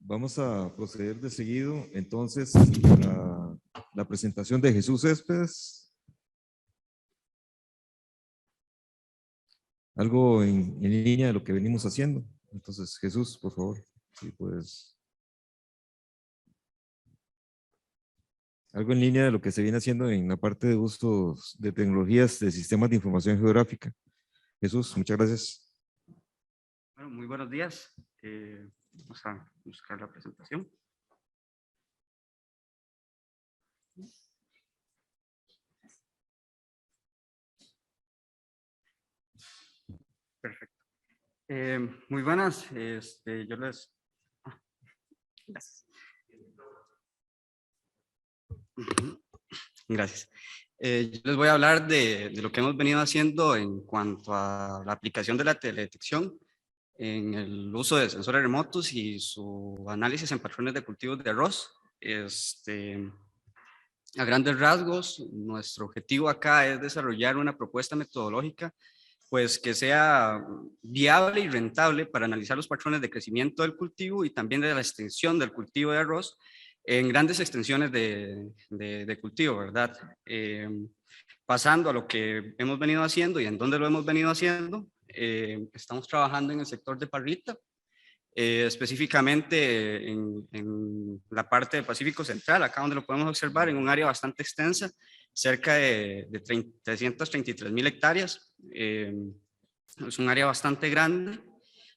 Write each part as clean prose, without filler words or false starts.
Vamos a proceder de seguido, entonces, la presentación de Jesús Céspedes. Algo en línea de lo que venimos haciendo. Entonces, Jesús, por favor, si puedes. Algo en línea de lo que se viene haciendo en la parte de usos de tecnologías de sistemas de información geográfica. Jesús, muchas gracias. Bueno, muy buenos días. Vamos a buscar la presentación. Perfecto. Muy buenas. Yo les... Gracias. Gracias. Yo les voy a hablar de lo que hemos venido haciendo en cuanto a la aplicación de la teledetección en el uso de sensores remotos y su análisis en patrones de cultivos de arroz. A grandes rasgos, nuestro objetivo acá es desarrollar una propuesta metodológica pues que sea viable y rentable para analizar los patrones de crecimiento del cultivo y también de la extensión del cultivo de arroz en grandes extensiones de cultivo, ¿verdad? Pasando a lo que hemos venido haciendo y en dónde lo hemos venido haciendo, estamos trabajando en el sector de parrita, específicamente en la parte del Pacífico Central, acá donde lo podemos observar, en un área bastante extensa, cerca de 333.000 hectáreas. Es un área bastante grande.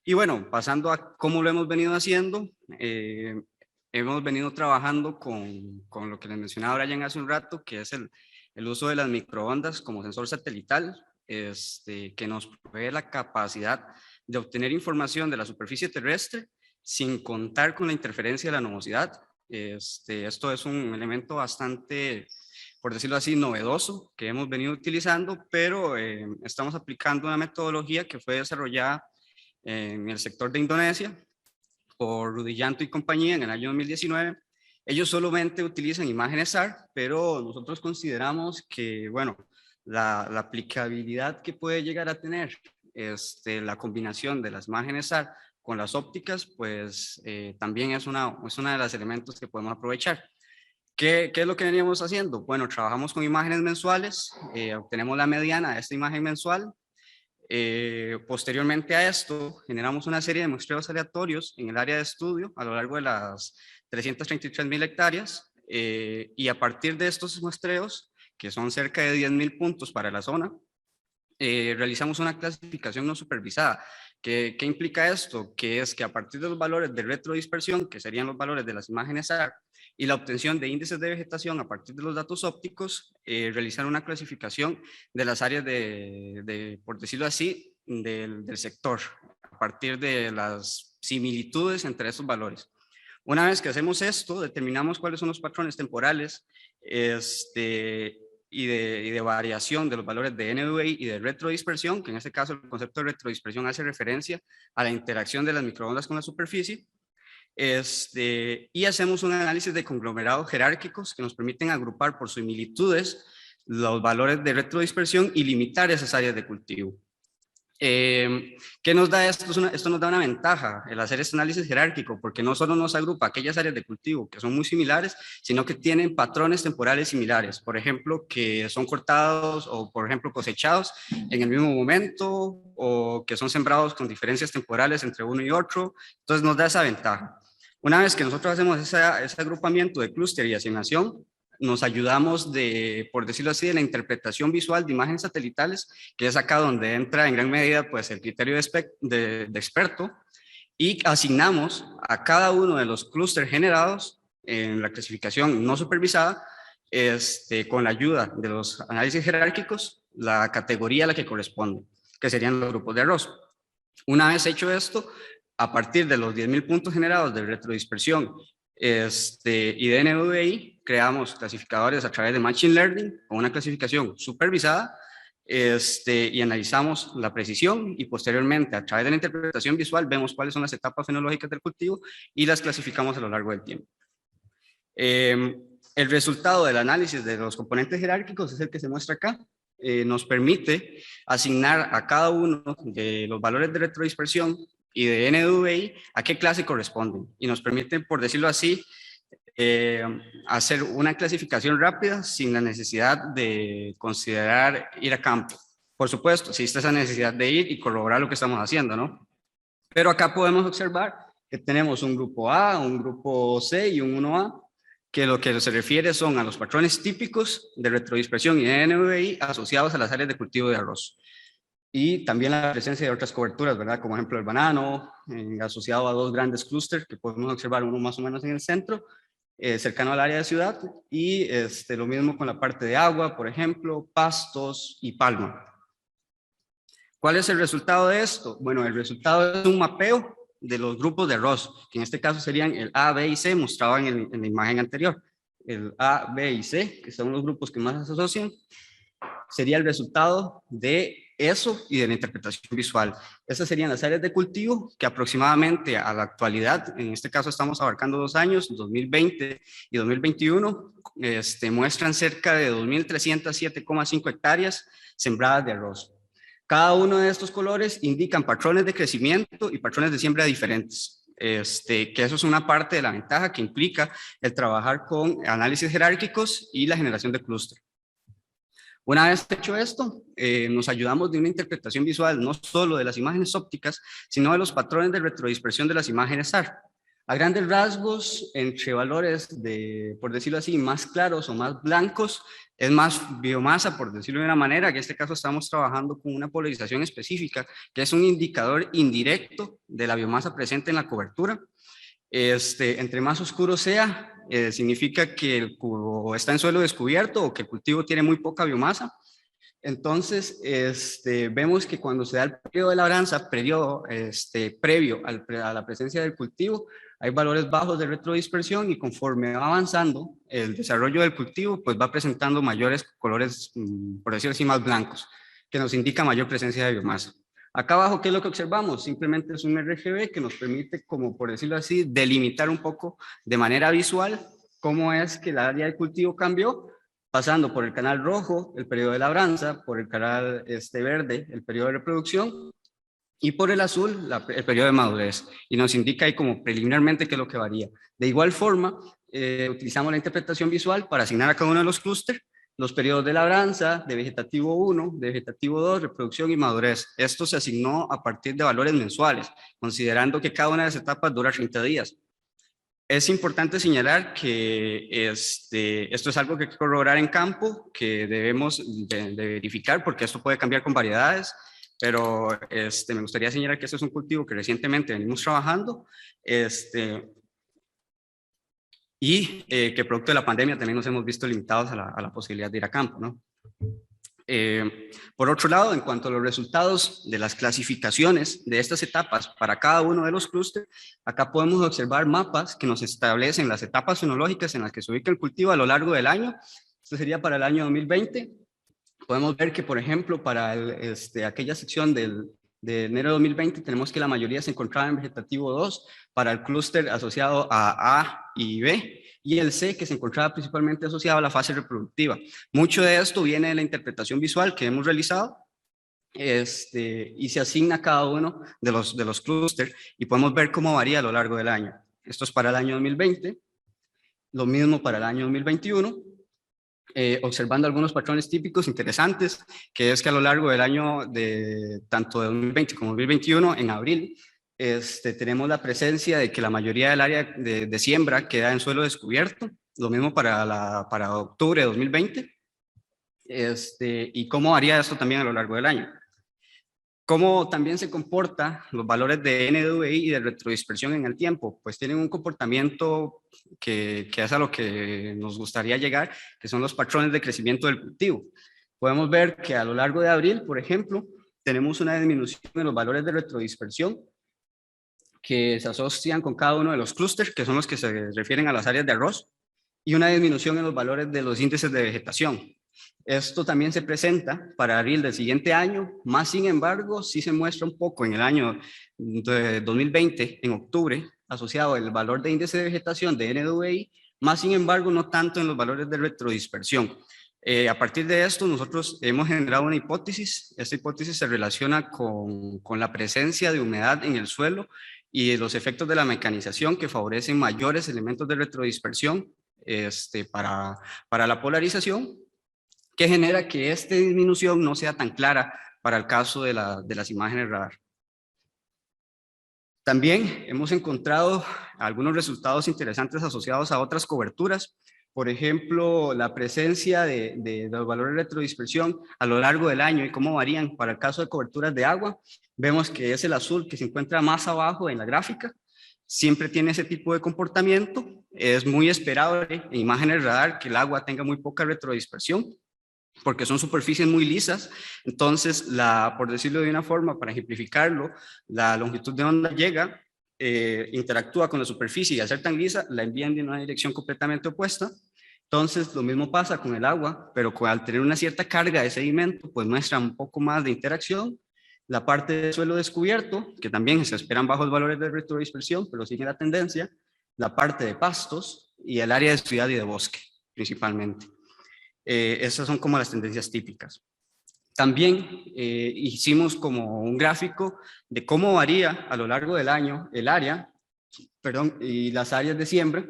Y bueno, pasando a cómo lo hemos venido haciendo, hemos venido trabajando con lo que les mencionaba Brian hace un rato, que es el uso de las microondas como sensor satelital, que nos provee la capacidad de obtener información de la superficie terrestre sin contar con la interferencia de la nubosidad. Esto es un elemento bastante, por decirlo así, novedoso que hemos venido utilizando, pero estamos aplicando una metodología que fue desarrollada en el sector de Indonesia por Rudiyanto y compañía en el año 2019. Ellos solamente utilizan imágenes SAR, pero nosotros consideramos que, bueno, la aplicabilidad que puede llegar a tener la combinación de las imágenes SAR con las ópticas, pues también es una de los elementos que podemos aprovechar. ¿Qué es lo que veníamos haciendo? Bueno, trabajamos con imágenes mensuales, obtenemos la mediana de esta imagen mensual. Posteriormente a esto, generamos una serie de muestreos aleatorios en el área de estudio a lo largo de las 333.000 hectáreas y a partir de estos muestreos, que son cerca de 10.000 puntos para la zona, realizamos una clasificación no supervisada. ¿Qué implica esto? Que es que a partir de los valores de retrodispersión, que serían los valores de las imágenes SAR, y la obtención de índices de vegetación a partir de los datos ópticos, realizar una clasificación de las áreas por decirlo así, del sector, a partir de las similitudes entre esos valores. Una vez que hacemos esto, determinamos cuáles son los patrones temporales y de variación de los valores de NDVI y de retrodispersión, que en este caso el concepto de retrodispersión hace referencia a la interacción de las microondas con la superficie. Y hacemos un análisis de conglomerados jerárquicos que nos permiten agrupar por similitudes los valores de retrodispersión y limitar esas áreas de cultivo. ¿Qué nos da esto? Esto nos da una ventaja, el hacer este análisis jerárquico, porque no solo nos agrupa aquellas áreas de cultivo que son muy similares, sino que tienen patrones temporales similares, por ejemplo, que son cortados o, por ejemplo, cosechados en el mismo momento o que son sembrados con diferencias temporales entre uno y otro. Entonces nos da esa ventaja. Una vez que nosotros hacemos ese agrupamiento de clúster y asignación, nos ayudamos por decirlo así, de la interpretación visual de imágenes satelitales, que es acá donde entra en gran medida pues el criterio de experto, y asignamos a cada uno de los clústeres generados en la clasificación no supervisada, con la ayuda de los análisis jerárquicos, la categoría a la que corresponde, que serían los grupos de arroz. Una vez hecho esto, a partir de los 10.000 puntos generados de retrodispersión y de NDVI, creamos clasificadores a través de Machine Learning con una clasificación supervisada y analizamos la precisión y posteriormente a través de la interpretación visual vemos cuáles son las etapas fenológicas del cultivo y las clasificamos a lo largo del tiempo. El resultado del análisis de los componentes jerárquicos es el que se muestra acá. Nos permite asignar a cada uno de los valores de retrodispersión y de NDVI a qué clase corresponden. Y nos permiten, por decirlo así, hacer una clasificación rápida sin la necesidad de considerar ir a campo. Por supuesto, existe esa necesidad de ir y corroborar lo que estamos haciendo, ¿no? Pero acá podemos observar que tenemos un grupo A, un grupo C y un 1A, que lo que se refiere son a los patrones típicos de retrodispersión y de NVI asociados a las áreas de cultivo de arroz. Y también la presencia de otras coberturas, ¿verdad? Como ejemplo el banano, asociado a dos grandes clústeres que podemos observar, uno más o menos en el centro, cercano al área de ciudad, y lo mismo con la parte de agua, por ejemplo, pastos y palma. ¿Cuál es el resultado de esto? Bueno, el resultado es un mapeo de los grupos de arroz, que en este caso serían el A, B y C, mostrado en la imagen anterior. El A, B y C, que son los grupos que más se asocian, sería el resultado de eso y de la interpretación visual. Esas serían las áreas de cultivo que aproximadamente a la actualidad, en este caso estamos abarcando 2 años, 2020 y 2021, muestran cerca de 2.307,5 hectáreas sembradas de arroz. Cada uno de estos colores indican patrones de crecimiento y patrones de siembra diferentes. Que eso es una parte de la ventaja que implica el trabajar con análisis jerárquicos y la generación de clúster. Una vez hecho esto, nos ayudamos de una interpretación visual no solo de las imágenes ópticas, sino de los patrones de retrodispersión de las imágenes SAR. A grandes rasgos, entre valores de, por decirlo así, más claros o más blancos, es más biomasa, por decirlo de una manera, que en este caso estamos trabajando con una polarización específica, que es un indicador indirecto de la biomasa presente en la cobertura. Entre más oscuro sea, significa que el cultivo está en suelo descubierto o que el cultivo tiene muy poca biomasa. Entonces, vemos que cuando se da el periodo de labranza, previo a la presencia del cultivo, hay valores bajos de retrodispersión y conforme va avanzando el desarrollo del cultivo, pues va presentando mayores colores, por decirlo así, más blancos, que nos indica mayor presencia de biomasa. Acá abajo, ¿qué es lo que observamos? Simplemente es un RGB que nos permite, como por decirlo así, delimitar un poco de manera visual cómo es que la área de cultivo cambió, pasando por el canal rojo, el periodo de labranza, por el canal verde, el periodo de reproducción, y por el azul, el periodo de madurez. Y nos indica ahí como preliminarmente qué es lo que varía. De igual forma, utilizamos la interpretación visual para asignar a cada uno de los clústeres los periodos de labranza, de vegetativo 1, de vegetativo 2, reproducción y madurez. Esto se asignó a partir de valores mensuales, considerando que cada una de las etapas dura 30 días. Es importante señalar que esto es algo que hay que corroborar en campo, que debemos de verificar, porque esto puede cambiar con variedades, pero me gustaría señalar que este es un cultivo que recientemente venimos trabajando, y que producto de la pandemia también nos hemos visto limitados a la posibilidad de ir a campo, ¿no? Por otro lado, en cuanto a los resultados de las clasificaciones de estas etapas para cada uno de los clústeres, acá podemos observar mapas que nos establecen las etapas fenológicas en las que se ubica el cultivo a lo largo del año. Esto sería para el año 2020. Podemos ver que, por ejemplo, para aquella sección de enero de 2020, tenemos que la mayoría se encontraba en vegetativo 2 para el clúster asociado a A y B, y el C, que se encontraba principalmente asociado a la fase reproductiva. Mucho de esto viene de la interpretación visual que hemos realizado, y se asigna a cada uno de los clústeres, y podemos ver cómo varía a lo largo del año. Esto es para el año 2020, lo mismo para el año 2021, observando algunos patrones típicos interesantes, que es que a lo largo del año de tanto de 2020 como 2021, en abril, tenemos la presencia de que la mayoría del área de siembra queda en suelo descubierto, lo mismo para octubre de 2020, y cómo varía esto también a lo largo del año. ¿Cómo también se comporta los valores de NDVI y de retrodispersión en el tiempo? Pues tienen un comportamiento que es a lo que nos gustaría llegar, que son los patrones de crecimiento del cultivo. Podemos ver que a lo largo de abril, por ejemplo, tenemos una disminución en los valores de retrodispersión que se asocian con cada uno de los clústeres, que son los que se refieren a las áreas de arroz, y una disminución en los valores de los índices de vegetación. Esto también se presenta para abril del siguiente año, más sin embargo, sí se muestra un poco en el año de 2020, en octubre, asociado al valor de índice de vegetación de NDVI, más sin embargo, no tanto en los valores de retrodispersión. A partir de esto, nosotros hemos generado una hipótesis. Esta hipótesis se relaciona con la presencia de humedad en el suelo y los efectos de la mecanización que favorecen mayores elementos de retrodispersión para la polarización, que genera que esta disminución no sea tan clara para el caso de las imágenes radar. También hemos encontrado algunos resultados interesantes asociados a otras coberturas. Por ejemplo, la presencia de los valores de retrodispersión a lo largo del año y cómo varían para el caso de coberturas de agua. Vemos que es el azul que se encuentra más abajo en la gráfica. Siempre tiene ese tipo de comportamiento. Es muy esperable en imágenes radar que el agua tenga muy poca retrodispersión, porque son superficies muy lisas. Entonces, por decirlo de una forma, para ejemplificarlo, la longitud de onda llega, interactúa con la superficie y al ser tan lisa, la envían en una dirección completamente opuesta. Entonces, lo mismo pasa con el agua, pero al tener una cierta carga de sedimento, pues muestra un poco más de interacción. La parte del suelo descubierto, que también se esperan bajos valores de retrodispersión, pero sigue la tendencia. La parte de pastos y el área de ciudad y de bosque, principalmente. Esas son como las tendencias típicas. También hicimos como un gráfico de cómo varía a lo largo del año el área, y las áreas de siembra,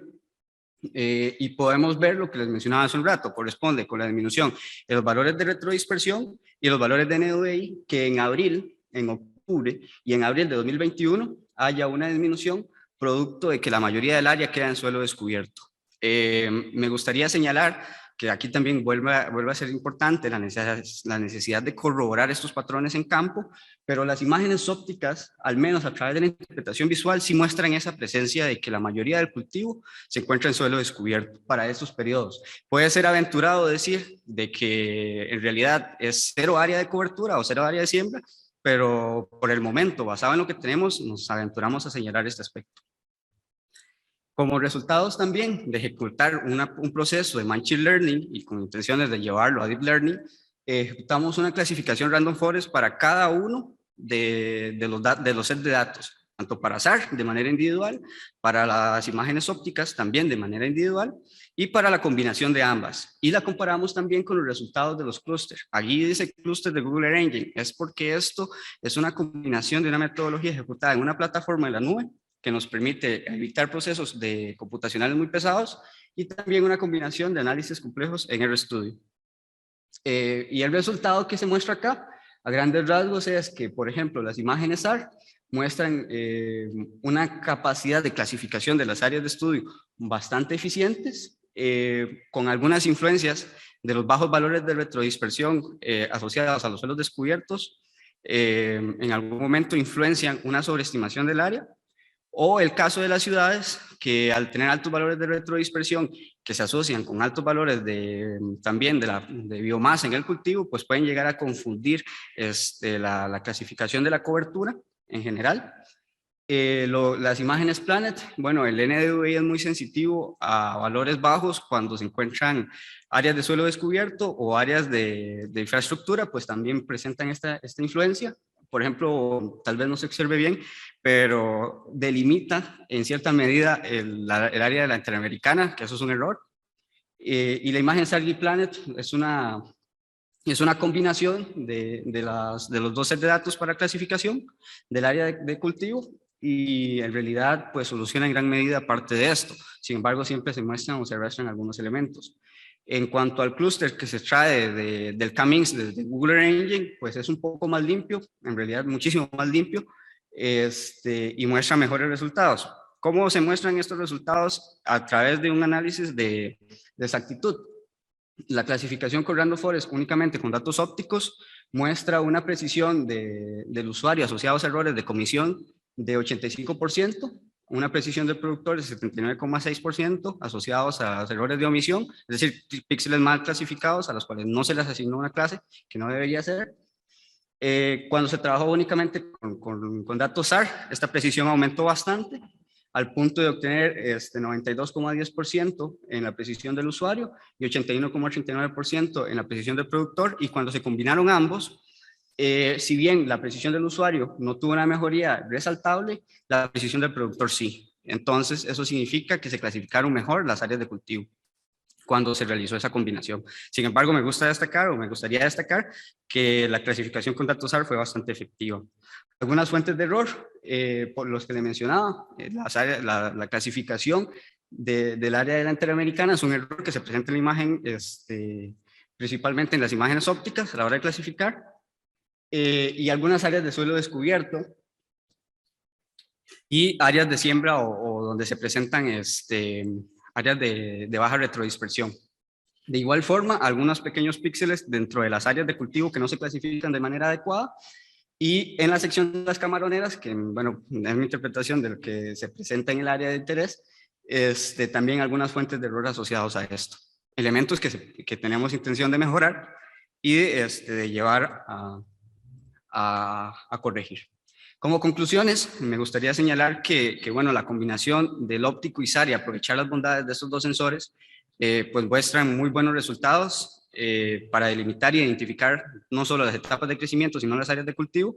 y podemos ver lo que les mencionaba hace un rato, corresponde con la disminución de los valores de retrodispersión y los valores de NDVI, que en abril, en octubre y en abril de 2021 haya una disminución producto de que la mayoría del área queda en suelo descubierto. Me gustaría señalar que aquí también vuelve a ser importante la necesidad de corroborar estos patrones en campo, pero las imágenes ópticas, al menos a través de la interpretación visual, sí muestran esa presencia de que la mayoría del cultivo se encuentra en suelo descubierto para estos periodos. Puede ser aventurado decir de que en realidad es cero área de cobertura o cero área de siembra, pero por el momento, basado en lo que tenemos, nos aventuramos a señalar este aspecto. Como resultados también de ejecutar un proceso de Machine Learning y con intenciones de llevarlo a Deep Learning, ejecutamos una clasificación Random Forest para cada uno de los sets de datos, tanto para SAR de manera individual, para las imágenes ópticas también de manera individual y para la combinación de ambas. Y la comparamos también con los resultados de los clústeres. Allí dice clúster de Google Earth Engine, es porque esto es una combinación de una metodología ejecutada en una plataforma en la nube que nos permite evitar procesos computacionales muy pesados y también una combinación de análisis complejos en RStudio. Y el resultado que se muestra acá, a grandes rasgos, es que, por ejemplo, las imágenes SAR muestran una capacidad de clasificación de las áreas de estudio bastante eficientes, con algunas influencias de los bajos valores de retrodispersión asociados a los suelos descubiertos. En algún momento influencian una sobreestimación del área, o el caso de las ciudades, que al tener altos valores de retrodispersión que se asocian con altos valores también de biomasa en el cultivo, pues pueden llegar a confundir la clasificación de la cobertura en general. Las imágenes Planet, bueno, el NDVI es muy sensitivo a valores bajos cuando se encuentran áreas de suelo descubierto o áreas de infraestructura, pues también presentan esta influencia. Por ejemplo, tal vez no se observe bien, pero delimita en cierta medida el área de la Interamericana, que eso es un error. Y la imagen Stargate Planet es una combinación de los dos sets de datos para clasificación del área de cultivo, y en realidad pues soluciona en gran medida parte de esto. Sin embargo, siempre se muestran o se arrastran algunos elementos. En cuanto al clúster que se trae del K-Means, de Google Earth Engine, pues es un poco más limpio, en realidad muchísimo más limpio, y muestra mejores resultados. ¿Cómo se muestran estos resultados? A través de un análisis de exactitud. La clasificación con Random Forest únicamente con datos ópticos muestra una precisión del usuario asociados a errores de comisión de 85%, una precisión del productor de 79,6% asociados a los errores de omisión, es decir, píxeles mal clasificados a los cuales no se les asignó una clase que no debería ser. Cuando se trabajó únicamente con datos SAR, esta precisión aumentó bastante, al punto de obtener 92,10% en la precisión del usuario y 81,89% en la precisión del productor, y cuando se combinaron ambos, si bien la precisión del usuario no tuvo una mejoría resaltable, la precisión del productor sí. Entonces, eso significa que se clasificaron mejor las áreas de cultivo. cuando se realizó esa combinación. Sin embargo, me gustaría destacar que la clasificación con datos AR fue bastante efectiva. Algunas fuentes de error, por los que le mencionaba, la clasificación del área delantera interamericana es un error que se presenta en la imagen, principalmente en las imágenes ópticas a la hora de clasificar, y algunas áreas de suelo descubierto y áreas de siembra o donde se presentan áreas de baja retrodispersión. De igual forma, algunos pequeños píxeles dentro de las áreas de cultivo que no se clasifican de manera adecuada, y en la sección de las camaroneras, que bueno, es mi interpretación de lo que se presenta en el área de interés, también algunas fuentes de error asociados a esto. Elementos que tenemos intención de mejorar y de llevar a corregir. Como conclusiones, me gustaría señalar que bueno, la combinación del óptico y SAR y aprovechar las bondades de estos dos sensores, pues muestran muy buenos resultados para delimitar y identificar no solo las etapas de crecimiento, sino las áreas de cultivo,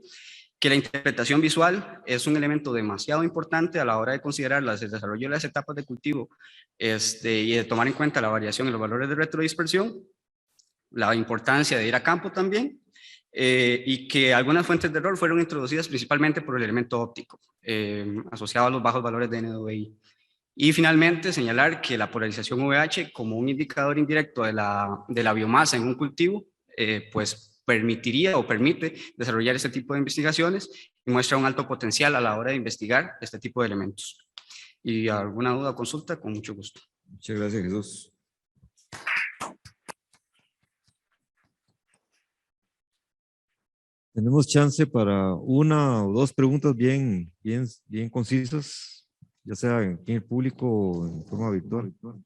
que la interpretación visual es un elemento demasiado importante a la hora de considerar el desarrollo de las etapas de cultivo y de tomar en cuenta la variación en los valores de retrodispersión, la importancia de ir a campo también, y que algunas fuentes de error fueron introducidas principalmente por el elemento óptico, asociado a los bajos valores de NDVI. Y finalmente señalar que la polarización VH como un indicador indirecto de la biomasa en un cultivo, pues permitiría o permite desarrollar este tipo de investigaciones y muestra un alto potencial a la hora de investigar este tipo de elementos. Y alguna duda o consulta, con mucho gusto. Muchas gracias, Jesús. Tenemos chance para una o dos preguntas bien concisas, ya sea aquí en el público o en forma virtual. En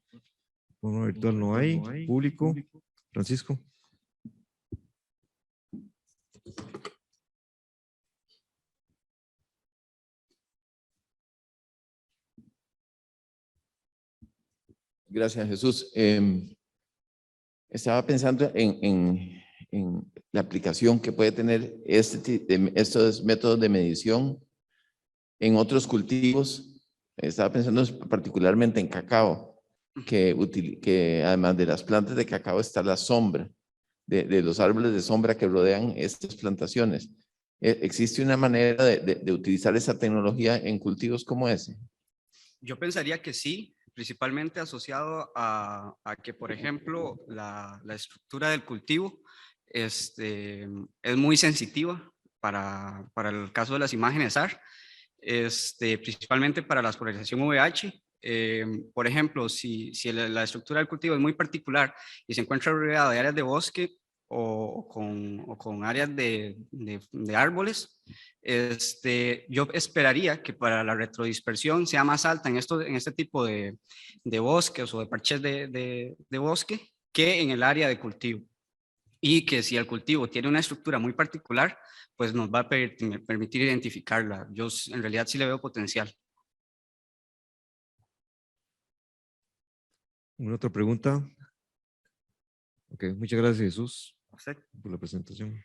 forma virtual no hay. Público. Francisco. Gracias, Jesús. Estaba pensando en la aplicación que puede tener estos métodos de medición en otros cultivos. Estaba pensando particularmente en cacao, que además de las plantas de cacao está la sombra de los árboles de sombra que rodean estas plantaciones. ¿Existe una manera de utilizar esa tecnología en cultivos como ese? Yo pensaría que sí, principalmente asociado a que, por ejemplo, la estructura del cultivo es muy sensitiva para el caso de las imágenes AR, principalmente para la polarización VH. Por ejemplo, si la estructura del cultivo es muy particular y se encuentra rodeada de áreas de bosque o con áreas de árboles, yo esperaría que para la retrodispersión sea más alta en este tipo de bosques o de parches de bosque que en el área de cultivo. Y que si el cultivo tiene una estructura muy particular, pues nos va a permitir identificarla. Yo en realidad sí le veo potencial. ¿Una otra pregunta? Ok, muchas gracias, Jesús, ¿Usted? por la presentación.